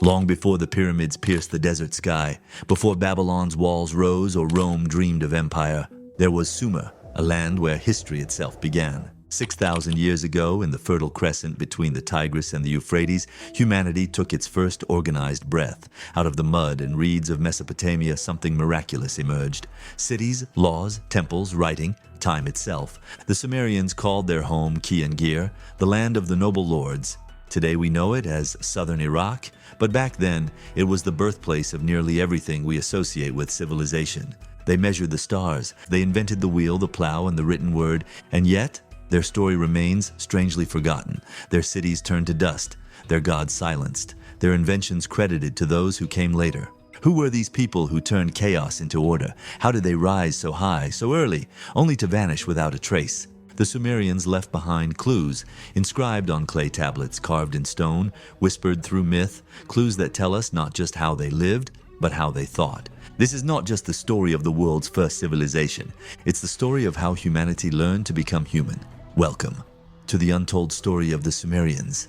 Long before the pyramids pierced the desert sky, before Babylon's walls rose or Rome dreamed of empire, there was Sumer, a land where history itself began. 6,000 years ago, in the Fertile Crescent between the Tigris and the Euphrates, humanity took its first organized breath. Out of the mud and reeds of Mesopotamia, something miraculous emerged. Cities, laws, temples, writing, time itself. The Sumerians called their home Ki-Angir, the land of the noble lords. Today we know it as southern Iraq, but back then it was the birthplace of nearly everything we associate with civilization. They measured the stars, they invented the wheel, the plow, and the written word, and yet their story remains strangely forgotten. Their cities turned to dust, their gods silenced, their inventions credited to those who came later. Who were these people who turned chaos into order? How did they rise so high, so early, only to vanish without a trace? The Sumerians left behind clues, inscribed on clay tablets carved in stone, whispered through myth, clues that tell us not just how they lived, but how they thought. This is not just the story of the world's first civilization. It's the story of how humanity learned to become human. Welcome to the untold story of the Sumerians.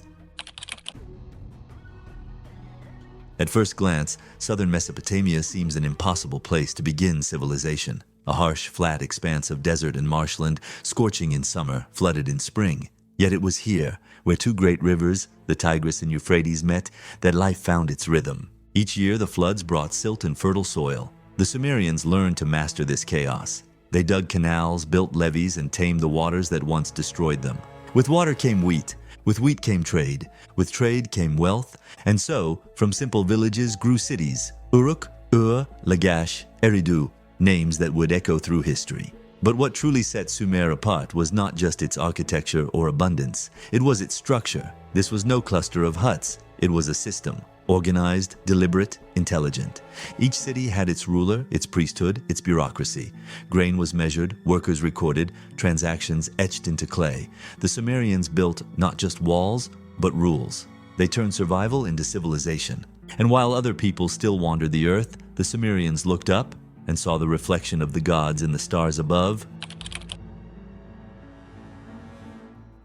At first glance, southern Mesopotamia seems an impossible place to begin civilization. A harsh, flat expanse of desert and marshland, scorching in summer, flooded in spring. Yet it was here, where two great rivers, the Tigris and Euphrates, met, that life found its rhythm. Each year, the floods brought silt and fertile soil. The Sumerians learned to master this chaos. They dug canals, built levees, and tamed the waters that once destroyed them. With water came wheat. With wheat came trade. With trade came wealth. And so, from simple villages grew cities. Uruk, Ur, Lagash, Eridu, names that would echo through history. But what truly set Sumer apart was not just its architecture or abundance. It was its structure. This was no cluster of huts. It was a system. Organized, deliberate, intelligent. Each city had its ruler, its priesthood, its bureaucracy. Grain was measured, workers recorded, transactions etched into clay. The Sumerians built not just walls, but rules. They turned survival into civilization. And while other people still wandered the earth, the Sumerians looked up and saw the reflection of the gods in the stars above.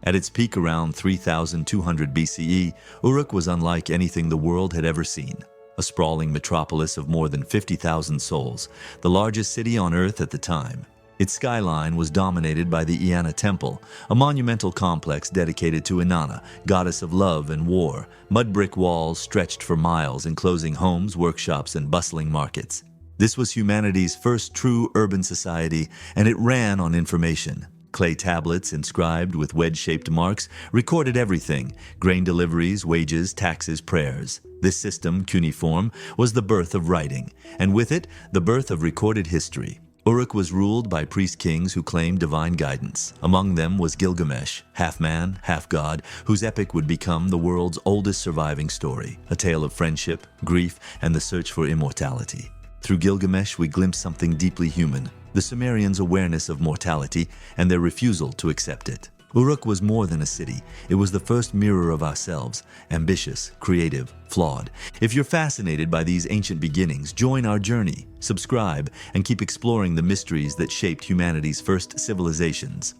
At its peak around 3200 BCE, Uruk was unlike anything the world had ever seen. A sprawling metropolis of more than 50,000 souls, the largest city on Earth at the time. Its skyline was dominated by the Inanna temple, a monumental complex dedicated to Inanna, goddess of love and war. Mud brick walls stretched for miles, enclosing homes, workshops, and bustling markets. This was humanity's first true urban society, and it ran on information. Clay tablets inscribed with wedge-shaped marks recorded everything: grain deliveries, wages, taxes, prayers. This system, Cuneiform, was the birth of writing, and with it, the birth of recorded history. Uruk was ruled by priest-kings who claimed divine guidance. Among them was Gilgamesh, half man, half god, whose epic would become the world's oldest surviving story, a tale of friendship, grief, and the search for immortality. Through Gilgamesh, we glimpse something deeply human: the Sumerians' awareness of mortality and their refusal to accept it. Uruk was more than a city. It was the first mirror of ourselves, ambitious, creative, flawed. If you're fascinated by these ancient beginnings, join our journey, subscribe, and keep exploring the mysteries that shaped humanity's first civilizations.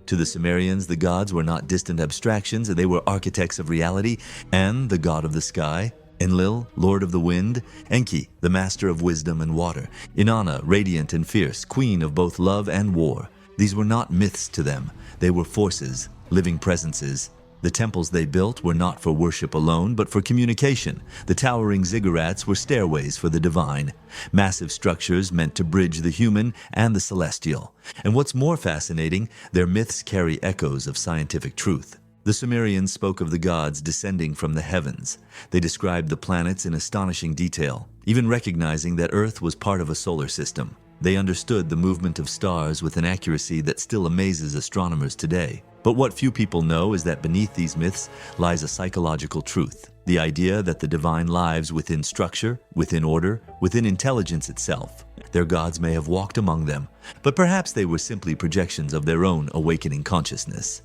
To the Sumerians, the gods were not distant abstractions, they were architects of reality, and the god of the sky, Enlil, lord of the wind; Enki, the master of wisdom and water; Inanna, radiant and fierce, queen of both love and war. These were not myths to them. They were forces, living presences. The temples they built were not for worship alone, but for communication. The towering ziggurats were stairways for the divine. Massive structures meant to bridge the human and the celestial. And what's more fascinating, their myths carry echoes of scientific truth. The Sumerians spoke of the gods descending from the heavens. They described the planets in astonishing detail, even recognizing that Earth was part of a solar system. They understood the movement of stars with an accuracy that still amazes astronomers today. But what few people know is that beneath these myths lies a psychological truth: the idea that the divine lives within structure, within order, within intelligence itself. Their gods may have walked among them, but perhaps they were simply projections of their own awakening consciousness.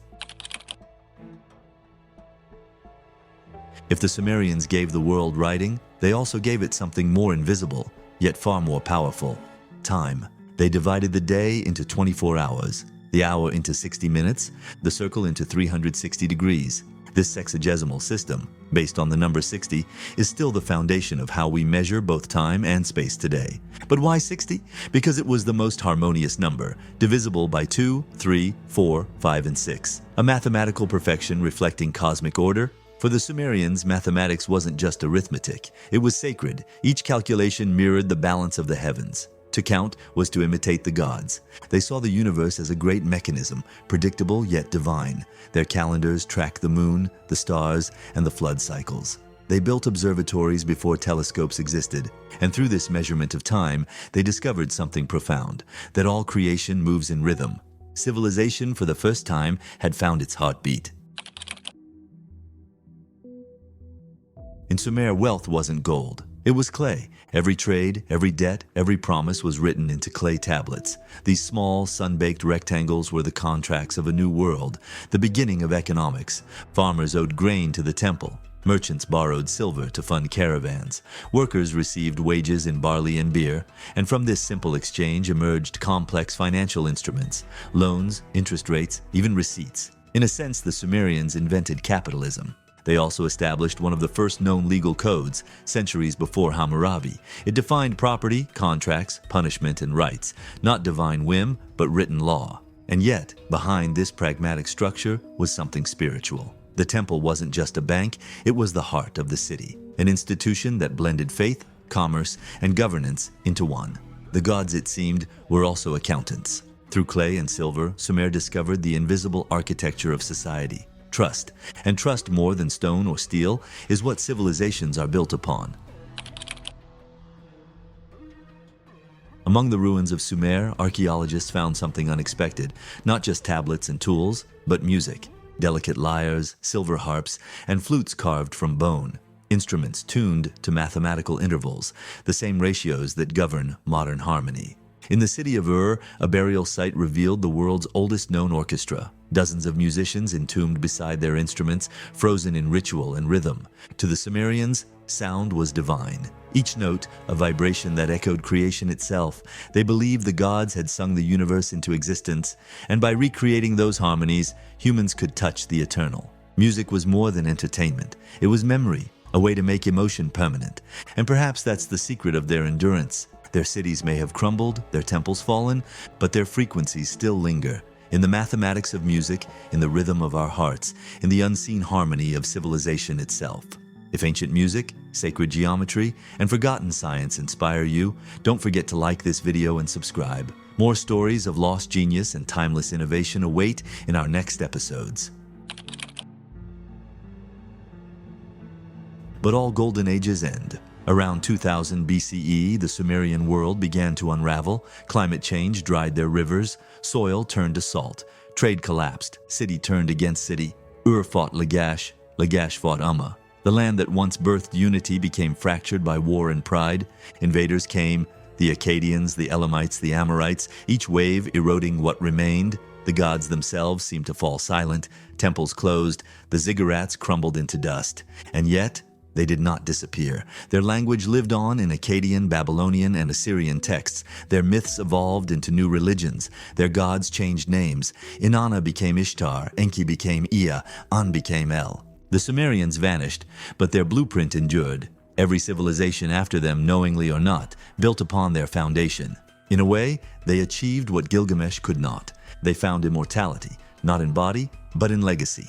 If the Sumerians gave the world writing, they also gave it something more invisible, yet far more powerful: time. They divided the day into 24 hours, the hour into 60 minutes, the circle into 360 degrees. This sexagesimal system, based on the number 60, is still the foundation of how we measure both time and space today. But why 60? Because it was the most harmonious number, divisible by 2, 3, 4, 5, and 6. A mathematical perfection reflecting cosmic order. For the Sumerians, mathematics wasn't just arithmetic. It was sacred. Each calculation mirrored the balance of the heavens. To count was to imitate the gods. They saw the universe as a great mechanism, predictable yet divine. Their calendars tracked the moon, the stars, and the flood cycles. They built observatories before telescopes existed, and through this measurement of time, they discovered something profound, that all creation moves in rhythm. Civilization, for the first time, had found its heartbeat. In Sumer, wealth wasn't gold. It was clay. Every trade, every debt, every promise was written into clay tablets. These small, sun-baked rectangles were the contracts of a new world, the beginning of economics. Farmers owed grain to the temple. Merchants borrowed silver to fund caravans. Workers received wages in barley and beer. And from this simple exchange emerged complex financial instruments, loans, interest rates, even receipts. In a sense, the Sumerians invented capitalism. They also established one of the first known legal codes, centuries before Hammurabi. It defined property, contracts, punishment, and rights, not divine whim, but written law. And yet, behind this pragmatic structure was something spiritual. The temple wasn't just a bank, it was the heart of the city, an institution that blended faith, commerce, and governance into one. The gods, it seemed, were also accountants. Through clay and silver, Sumer discovered the invisible architecture of society. Trust, and trust more than stone or steel, is what civilizations are built upon. Among the ruins of Sumer, archaeologists found something unexpected, not just tablets and tools, but music. Delicate lyres, silver harps, and flutes carved from bone. Instruments tuned to mathematical intervals, the same ratios that govern modern harmony. In the city of Ur, a burial site revealed the world's oldest known orchestra. Dozens of musicians entombed beside their instruments, frozen in ritual and rhythm. To the Sumerians, sound was divine. Each note, a vibration that echoed creation itself. They believed the gods had sung the universe into existence, and by recreating those harmonies, humans could touch the eternal. Music was more than entertainment. It was memory, a way to make emotion permanent. And perhaps that's the secret of their endurance. Their cities may have crumbled, their temples fallen, but their frequencies still linger. In the mathematics of music, in the rhythm of our hearts, in the unseen harmony of civilization itself. If ancient music, sacred geometry, and forgotten science inspire you, don't forget to like this video and subscribe. More stories of lost genius and timeless innovation await in our next episodes. But all golden ages end. Around 2000 BCE, the Sumerian world began to unravel. Climate change dried their rivers. Soil turned to salt. Trade collapsed. City turned against city. Ur fought Lagash. Lagash fought Umma. The land that once birthed unity became fractured by war and pride. Invaders came, the Akkadians, the Elamites, the Amorites, each wave eroding what remained. The gods themselves seemed to fall silent. Temples closed. The ziggurats crumbled into dust. And yet, they did not disappear. Their language lived on in Akkadian, Babylonian, and Assyrian texts. Their myths evolved into new religions. Their gods changed names. Inanna became Ishtar, Enki became Ea, An became El. The Sumerians vanished, but their blueprint endured. Every civilization after them, knowingly or not, built upon their foundation. In a way, they achieved what Gilgamesh could not. They found immortality, not in body, but in legacy.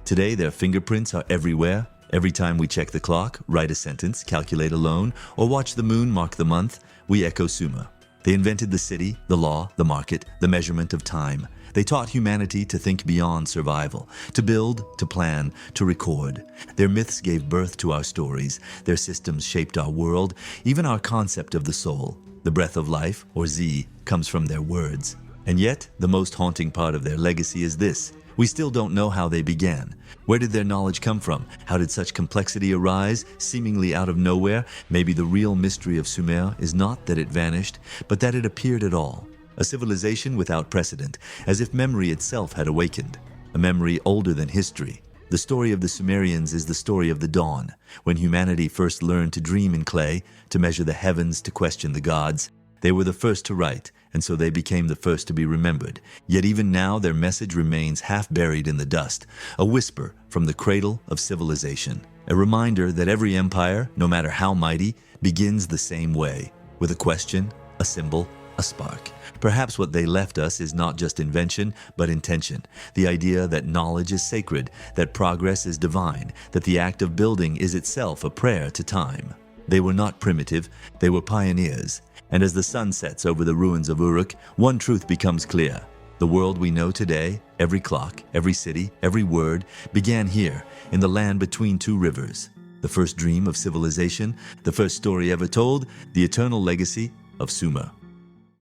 Today, their fingerprints are everywhere. Every time we check the clock, write a sentence, calculate a loan, or watch the moon mark the month, we echo Sumer. They invented the city, the law, the market, the measurement of time. They taught humanity to think beyond survival, to build, to plan, to record. Their myths gave birth to our stories. Their systems shaped our world, even our concept of the soul. The breath of life, or Z, comes from their words. And yet, the most haunting part of their legacy is this. We still don't know how they began. Where did their knowledge come from? How did such complexity arise, seemingly out of nowhere? Maybe the real mystery of Sumer is not that it vanished, but that it appeared at all. A civilization without precedent, as if memory itself had awakened. A memory older than history. The story of the Sumerians is the story of the dawn, when humanity first learned to dream in clay, to measure the heavens, to question the gods. They were the first to write, and so they became the first to be remembered. Yet even now their message remains half buried in the dust, a whisper from the cradle of civilization, a reminder that every empire, no matter how mighty, begins the same way, with a question, a symbol, a spark. Perhaps what they left us is not just invention, but intention. The idea that knowledge is sacred, that progress is divine, that the act of building is itself a prayer to time. They were not primitive, they were pioneers. And as the sun sets over the ruins of Uruk, one truth becomes clear. The world we know today, every clock, every city, every word, began here, in the land between two rivers. The first dream of civilization, the first story ever told, the eternal legacy of Sumer.